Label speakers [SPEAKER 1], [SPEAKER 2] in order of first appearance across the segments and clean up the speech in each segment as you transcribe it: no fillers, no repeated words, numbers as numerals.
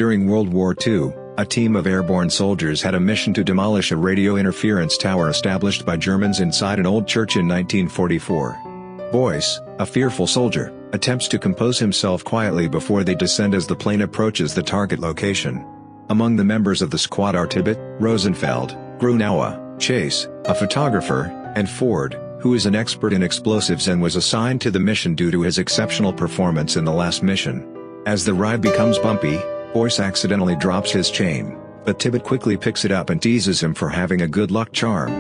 [SPEAKER 1] During World War II, a team of airborne soldiers had a mission to demolish a radio interference tower established by Germans inside an old church in 1944. Boyce, a fearful soldier, attempts to compose himself quietly before they descend as the plane approaches the target location. Among the members of the squad are Tibbet, Rosenfeld, Grunow, Chase, a photographer, and Ford, who is an expert in explosives and was assigned to the mission due to his exceptional performance in the last mission. As the ride becomes bumpy, Boyce accidentally drops his chain, but Tibbet quickly picks it up and teases him for having a good luck charm.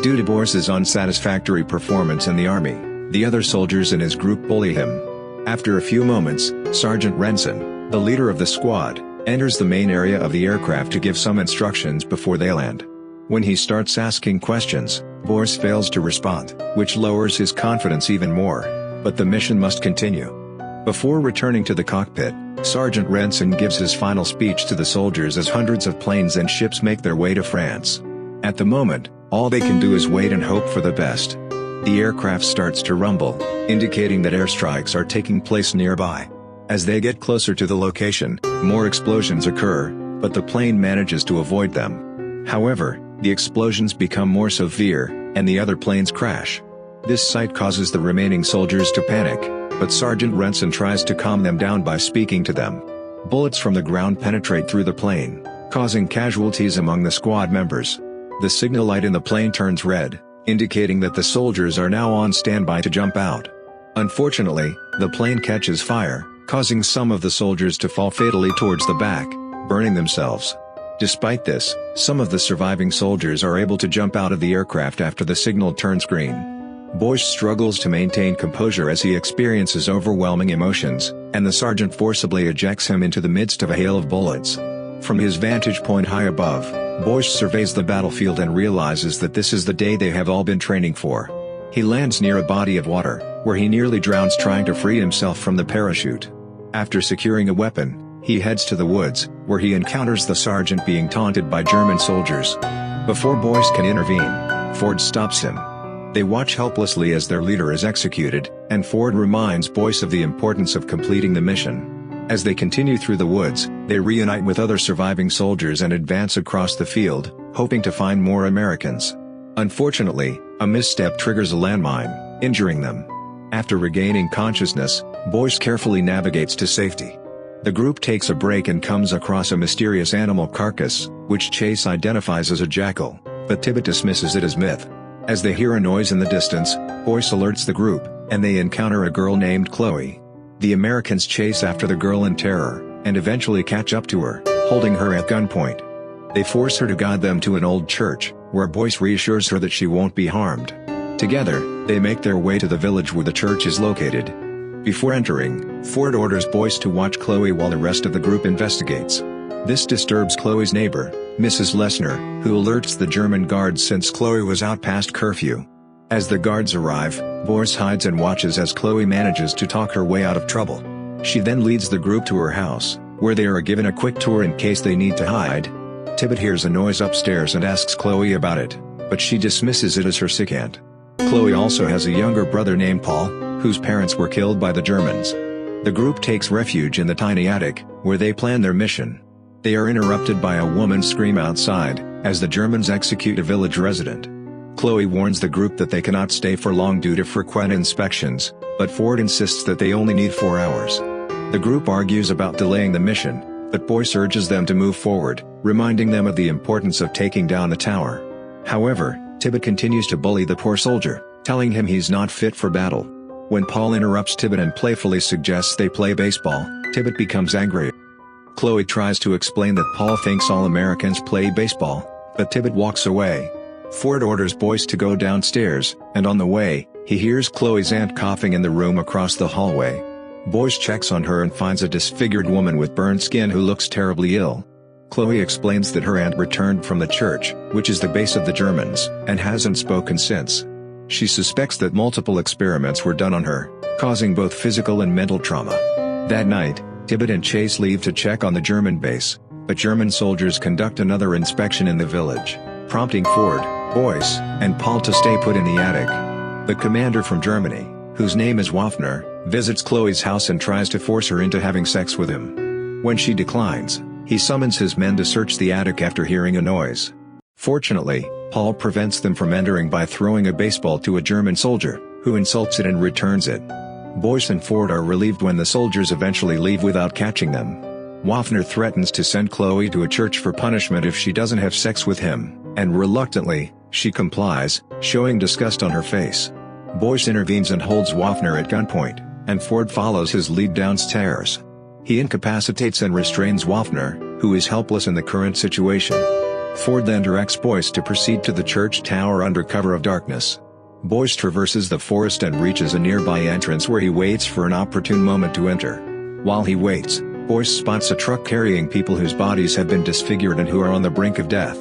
[SPEAKER 1] Due to Boyce's unsatisfactory performance in the army, the other soldiers in his group bully him. After a few moments, Sergeant Renson, the leader of the squad, enters the main area of the aircraft to give some instructions before they land. When he starts asking questions, Boyce fails to respond, which lowers his confidence even more, but the mission must continue. Before returning to the cockpit, Sergeant Renson gives his final speech to the soldiers as hundreds of planes and ships make their way to France. At the moment, all they can do is wait and hope for the best. The aircraft starts to rumble, indicating that airstrikes are taking place nearby. As they get closer to the location, more explosions occur, but the plane manages to avoid them. However, the explosions become more severe, and the other planes crash. This sight causes the remaining soldiers to panic, but Sergeant Renson tries to calm them down by speaking to them. Bullets from the ground penetrate through the plane, causing casualties among the squad members. The signal light in the plane turns red, indicating that the soldiers are now on standby to jump out. Unfortunately, the plane catches fire, causing some of the soldiers to fall fatally towards the back, burning themselves. Despite this, some of the surviving soldiers are able to jump out of the aircraft after the signal turns green. Boyce struggles to maintain composure as he experiences overwhelming emotions, and the sergeant forcibly ejects him into the midst of a hail of bullets. From his vantage point high above, Boyce surveys the battlefield and realizes that this is the day they have all been training for. He lands near a body of water, where he nearly drowns trying to free himself from the parachute. After securing a weapon, he heads to the woods, where he encounters the sergeant being taunted by German soldiers. Before Boyce can intervene, Ford stops him. They watch helplessly as their leader is executed, and Ford reminds Boyce of the importance of completing the mission. As they continue through the woods, they reunite with other surviving soldiers and advance across the field, hoping to find more Americans. Unfortunately, a misstep triggers a landmine, injuring them. After regaining consciousness, Boyce carefully navigates to safety. The group takes a break and comes across a mysterious animal carcass, which Chase identifies as a jackal, but Tibbet dismisses it as myth. As they hear a noise in the distance, Boyce alerts the group, and they encounter a girl named Chloe. The Americans chase after the girl in terror, and eventually catch up to her, holding her at gunpoint. They force her to guide them to an old church, where Boyce reassures her that she won't be harmed. Together, they make their way to the village where the church is located. Before entering, Ford orders Boyce to watch Chloe while the rest of the group investigates. This disturbs Chloe's neighbor, Mrs. Lessner, who alerts the German guards since Chloe was out past curfew. As the guards arrive, Boyce hides and watches as Chloe manages to talk her way out of trouble. She then leads the group to her house, where they are given a quick tour in case they need to hide. Tibbet hears a noise upstairs and asks Chloe about it, but she dismisses it as her sick aunt. Chloe also has a younger brother named Paul, whose parents were killed by the Germans. The group takes refuge in the tiny attic, where they plan their mission. They are interrupted by a woman's scream outside, as the Germans execute a village resident. Chloe warns the group that they cannot stay for long due to frequent inspections, but Ford insists that they only need 4 hours. The group argues about delaying the mission, but Boyce urges them to move forward, reminding them of the importance of taking down the tower. However, Tibbet continues to bully the poor soldier, telling him he's not fit for battle. When Paul interrupts Tibbet and playfully suggests they play baseball, Tibbet becomes angry. Chloe tries to explain that Paul thinks all Americans play baseball, but Tibbet walks away. Ford orders Boyce to go downstairs, and on the way, he hears Chloe's aunt coughing in the room across the hallway. Boyce checks on her and finds a disfigured woman with burned skin who looks terribly ill. Chloe explains that her aunt returned from the church, which is the base of the Germans, and hasn't spoken since. She suspects that multiple experiments were done on her, causing both physical and mental trauma. That night, Tibbet and Chase leave to check on the German base, but German soldiers conduct another inspection in the village, prompting Ford, Boyce, and Paul to stay put in the attic. The commander from Germany, whose name is Waffner, visits Chloe's house and tries to force her into having sex with him. When she declines, He summons his men to search the attic after hearing a noise. Fortunately, Paul prevents them from entering by throwing a baseball to a German soldier, who insults it and returns it. Boyce and Ford are relieved when the soldiers eventually leave without catching them. Waffner threatens to send Chloe to a church for punishment if she doesn't have sex with him, and reluctantly, she complies, showing disgust on her face. Boyce intervenes and holds Waffner at gunpoint, and Ford follows his lead downstairs. He incapacitates and restrains Waffner, who is helpless in the current situation. Ford then directs Boyce to proceed to the church tower under cover of darkness. Boyce traverses the forest and reaches a nearby entrance where he waits for an opportune moment to enter. While he waits, Boyce spots a truck carrying people whose bodies have been disfigured and who are on the brink of death.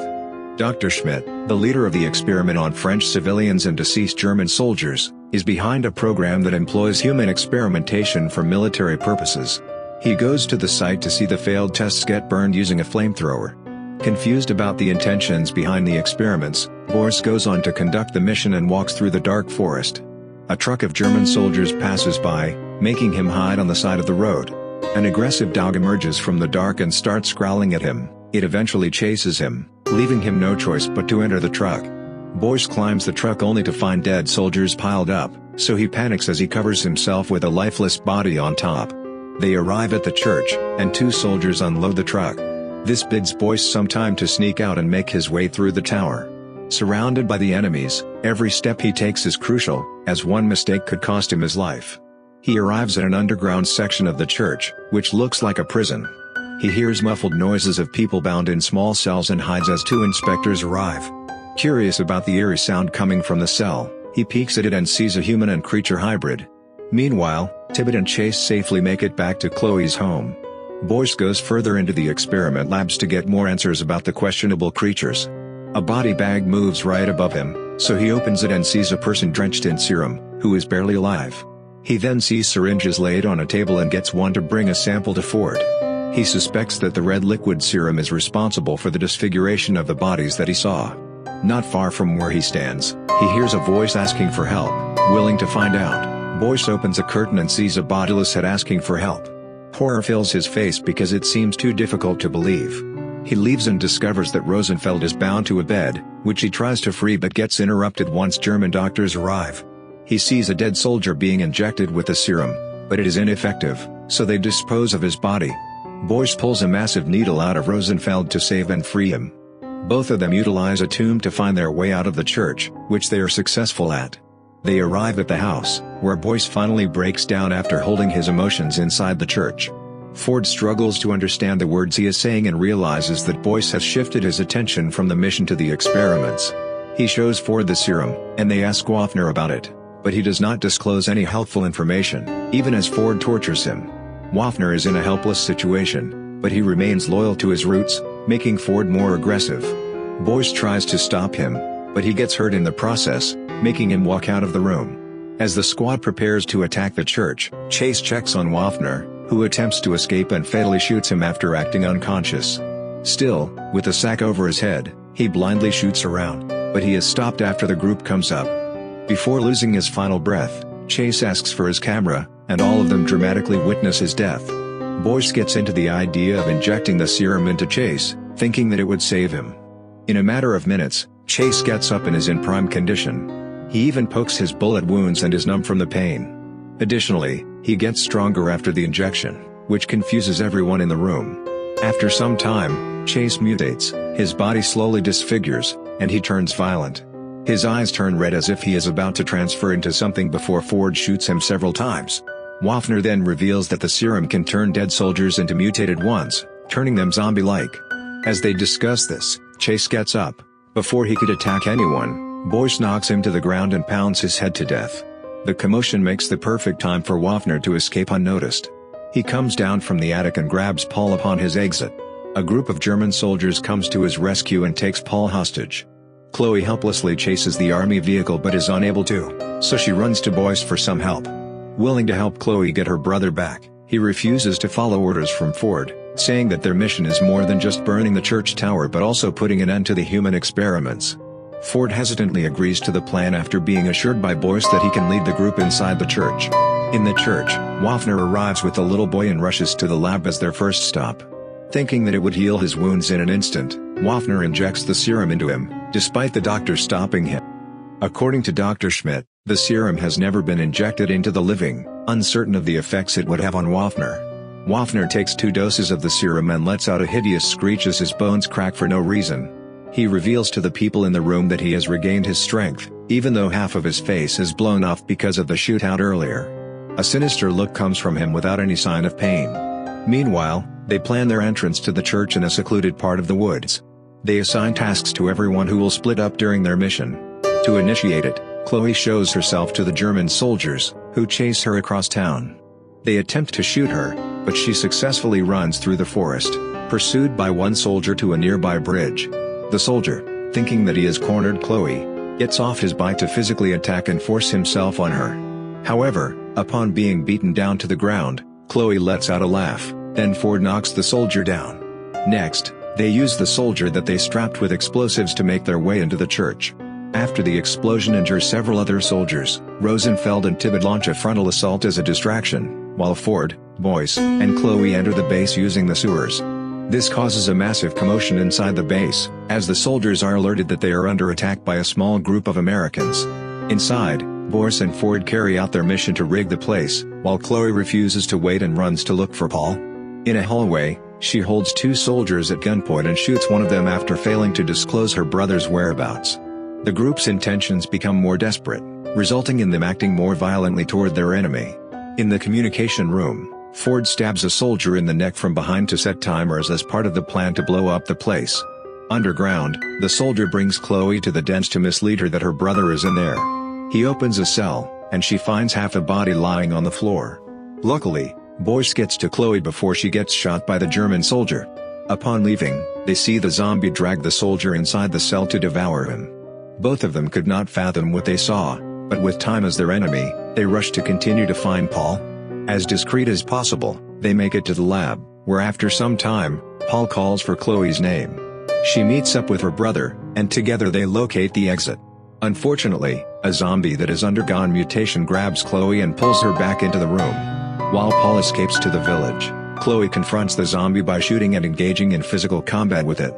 [SPEAKER 1] Dr. Schmidt, the leader of the experiment on French civilians and deceased German soldiers, is behind a program that employs human experimentation for military purposes. He goes to the site to see the failed tests get burned using a flamethrower. Confused about the intentions behind the experiments, Boyce goes on to conduct the mission and walks through the dark forest. A truck of German soldiers passes by, making him hide on the side of the road. An aggressive dog emerges from the dark and starts growling at him. It eventually chases him, leaving him no choice but to enter the truck. Boyce climbs the truck only to find dead soldiers piled up, so he panics as he covers himself with a lifeless body on top. They arrive at the church, and two soldiers unload the truck. This bids Boyce some time to sneak out and make his way through the tower. Surrounded by the enemies, every step he takes is crucial, as one mistake could cost him his life. He arrives at an underground section of the church, which looks like a prison. He hears muffled noises of people bound in small cells and hides as two inspectors arrive. Curious about the eerie sound coming from the cell, he peeks at it and sees a human and creature hybrid. Meanwhile, Tibbet and Chase safely make it back to Chloe's home. Boyce goes further into the experiment labs to get more answers about the questionable creatures. A body bag moves right above him, so he opens it and sees a person drenched in serum, who is barely alive. He then sees syringes laid on a table and gets one to bring a sample to Ford. He suspects that the red liquid serum is responsible for the disfiguration of the bodies that he saw. Not far from where he stands, he hears a voice asking for help. Willing to find out, Boyce opens a curtain and sees a bodiless head asking for help. Horror fills his face because it seems too difficult to believe. He leaves and discovers that Rosenfeld is bound to a bed, which he tries to free but gets interrupted once German doctors arrive. He sees a dead soldier being injected with the serum, but it is ineffective, so they dispose of his body. Boyce pulls a massive needle out of Rosenfeld to save and free him. Both of them utilize a tomb to find their way out of the church, which they are successful at. They arrive at the house, where Boyce finally breaks down after holding his emotions inside the church. Ford struggles to understand the words he is saying and realizes that Boyce has shifted his attention from the mission to the experiments. He shows Ford the serum, and they ask Waffner about it, but he does not disclose any helpful information, even as Ford tortures him. Waffner is in a helpless situation, but he remains loyal to his roots, making Ford more aggressive. Boyce tries to stop him, but he gets hurt in the process, making him walk out of the room. As the squad prepares to attack the church, Chase checks on Waffner, who attempts to escape and fatally shoots him after acting unconscious. Still, with the sack over his head, he blindly shoots around, but he is stopped after the group comes up. Before losing his final breath, Chase asks for his camera, and all of them dramatically witness his death. Boyce gets into the idea of injecting the serum into Chase, thinking that it would save him. In a matter of minutes, Chase gets up and is in prime condition. He even pokes his bullet wounds and is numb from the pain. Additionally, he gets stronger after the injection, which confuses everyone in the room. After some time, Chase mutates, his body slowly disfigures, and he turns violent. His eyes turn red as if he is about to transfer into something before Ford shoots him several times. Waffner then reveals that the serum can turn dead soldiers into mutated ones, turning them zombie-like. As they discuss this, Chase gets up. Before he could attack anyone, Boyce knocks him to the ground and pounds his head to death. The commotion makes the perfect time for Waffner to escape unnoticed. He comes down from the attic and grabs Paul upon his exit. A group of German soldiers comes to his rescue and takes Paul hostage. Chloe helplessly chases the army vehicle but is unable to, so she runs to Boyce for some help. Willing to help Chloe get her brother back, he refuses to follow orders from Ford, saying that their mission is more than just burning the church tower but also putting an end to the human experiments. Ford hesitantly agrees to the plan after being assured by Boyce that he can lead the group inside the church. In the church, Waffner arrives with the little boy and rushes to the lab as their first stop. Thinking that it would heal his wounds in an instant, Waffner injects the serum into him, despite the doctor stopping him. According to Dr. Schmidt, the serum has never been injected into the living, uncertain of the effects it would have on Waffner. Waffner takes 2 doses of the serum and lets out a hideous screech as his bones crack for no reason. He reveals to the people in the room that he has regained his strength, even though half of his face is blown off because of the shootout earlier. A sinister look comes from him without any sign of pain. Meanwhile, they plan their entrance to the church in a secluded part of the woods. They assign tasks to everyone who will split up during their mission. To initiate it, Chloe shows herself to the German soldiers, who chase her across town. They attempt to shoot her, but she successfully runs through the forest, pursued by one soldier to a nearby bridge. The soldier, thinking that he has cornered Chloe, gets off his bike to physically attack and force himself on her. However, upon being beaten down to the ground, Chloe lets out a laugh, then Ford knocks the soldier down. Next, they use the soldier that they strapped with explosives to make their way into the church. After the explosion injures several other soldiers, Rosenfeld and Tibbett launch a frontal assault as a distraction, while Ford, Boyce, and Chloe enter the base using the sewers. This causes a massive commotion inside the base, as the soldiers are alerted that they are under attack by a small group of Americans. Inside, Boyce and Ford carry out their mission to rig the place, while Chloe refuses to wait and runs to look for Paul. In a hallway, she holds 2 soldiers at gunpoint and shoots one of them after failing to disclose her brother's whereabouts. The group's intentions become more desperate, resulting in them acting more violently toward their enemy. In the communication room, Ford stabs a soldier in the neck from behind to set timers as part of the plan to blow up the place. Underground, the soldier brings Chloe to the dens to mislead her that her brother is in there. He opens a cell, and she finds half a body lying on the floor. Luckily, Boyce gets to Chloe before she gets shot by the German soldier. Upon leaving, they see the zombie drag the soldier inside the cell to devour him. Both of them could not fathom what they saw, but with time as their enemy, they rush to continue to find Paul. As discreet as possible, they make it to the lab, where after some time, Paul calls for Chloe's name. She meets up with her brother, and together they locate the exit. Unfortunately, a zombie that has undergone mutation grabs Chloe and pulls her back into the room. While Paul escapes to the village, Chloe confronts the zombie by shooting and engaging in physical combat with it.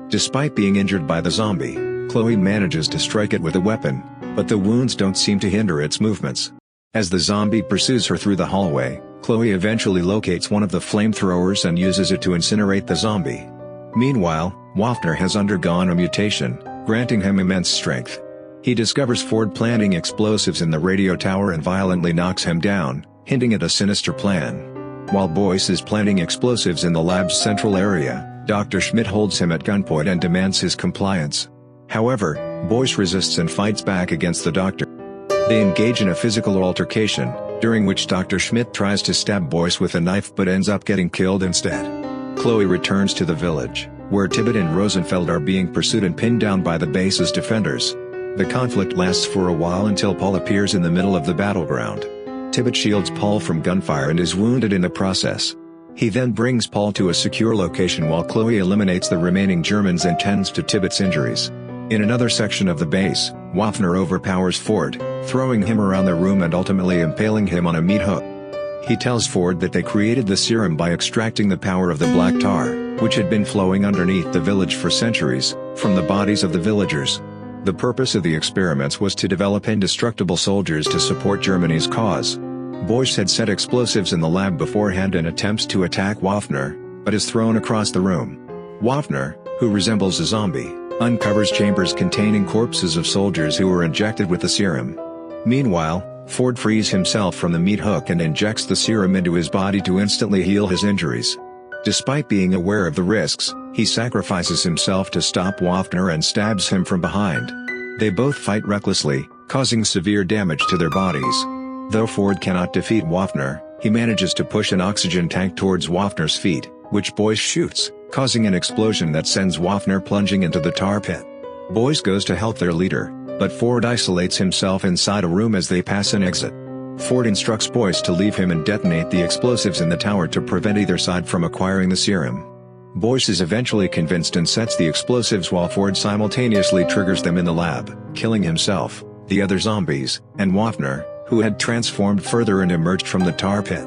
[SPEAKER 1] Despite being injured by the zombie, Chloe manages to strike it with a weapon, but the wounds don't seem to hinder its movements. As the zombie pursues her through the hallway, Chloe eventually locates one of the flamethrowers and uses it to incinerate the zombie. Meanwhile, Waffner has undergone a mutation, granting him immense strength. He discovers Ford planting explosives in the radio tower and violently knocks him down, hinting at a sinister plan. While Boyce is planting explosives in the lab's central area, Dr. Schmidt holds him at gunpoint and demands his compliance. However, Boyce resists and fights back against the doctor. They engage in a physical altercation, during which Dr. Schmidt tries to stab Boyce with a knife but ends up getting killed instead. Chloe returns to the village, where Tibbett and Rosenfeld are being pursued and pinned down by the base's defenders. The conflict lasts for a while until Paul appears in the middle of the battleground. Tibbett shields Paul from gunfire and is wounded in the process. He then brings Paul to a secure location while Chloe eliminates the remaining Germans and tends to Tibbett's injuries. In another section of the base, Waffner overpowers Ford, throwing him around the room and ultimately impaling him on a meat hook. He tells Ford that they created the serum by extracting the power of the black tar, which had been flowing underneath the village for centuries, from the bodies of the villagers. The purpose of the experiments was to develop indestructible soldiers to support Germany's cause. Boyce had set explosives in the lab beforehand and attempts to attack Waffner, but is thrown across the room. Waffner, who resembles a zombie, uncovers chambers containing corpses of soldiers who were injected with the serum. Meanwhile, Ford frees himself from the meat hook and injects the serum into his body to instantly heal his injuries. Despite being aware of the risks, he sacrifices himself to stop Waffner and stabs him from behind. They both fight recklessly, causing severe damage to their bodies. Though Ford cannot defeat Waffner, he manages to push an oxygen tank towards Waffner's feet, which Boyce shoots, causing an explosion that sends Waffner plunging into the tar pit. Boyce goes to help their leader, but Ford isolates himself inside a room as they pass an exit. Ford instructs Boyce to leave him and detonate the explosives in the tower to prevent either side from acquiring the serum. Boyce is eventually convinced and sets the explosives while Ford simultaneously triggers them in the lab, killing himself, the other zombies, and Waffner, who had transformed further and emerged from the tar pit.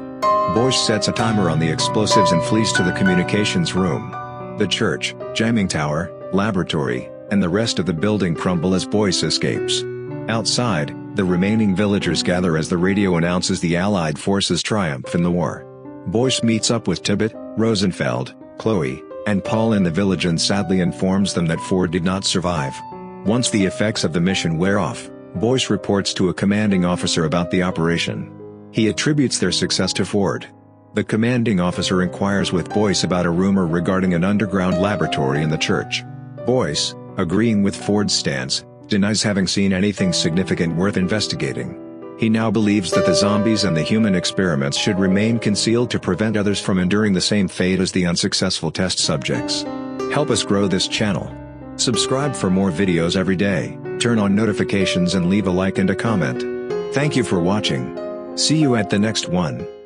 [SPEAKER 1] Boyce sets a timer on the explosives and flees to the communications room. The church, jamming tower, laboratory, and the rest of the building crumble as Boyce escapes. Outside, the remaining villagers gather as the radio announces the Allied forces' triumph in the war. Boyce meets up with Tibbet, Rosenfeld, Chloe, and Paul in the village and sadly informs them that Ford did not survive. Once the effects of the mission wear off, Boyce reports to a commanding officer about the operation. He attributes their success to Ford. The commanding officer inquires with Boyce about a rumor regarding an underground laboratory in the church. Boyce, agreeing with Ford's stance, denies having seen anything significant worth investigating. He now believes that the zombies and the human experiments should remain concealed to prevent others from enduring the same fate as the unsuccessful test subjects. Help us grow this channel. Subscribe for more videos every day, turn on notifications and leave a like and a comment. Thank you for watching. See you at the next one.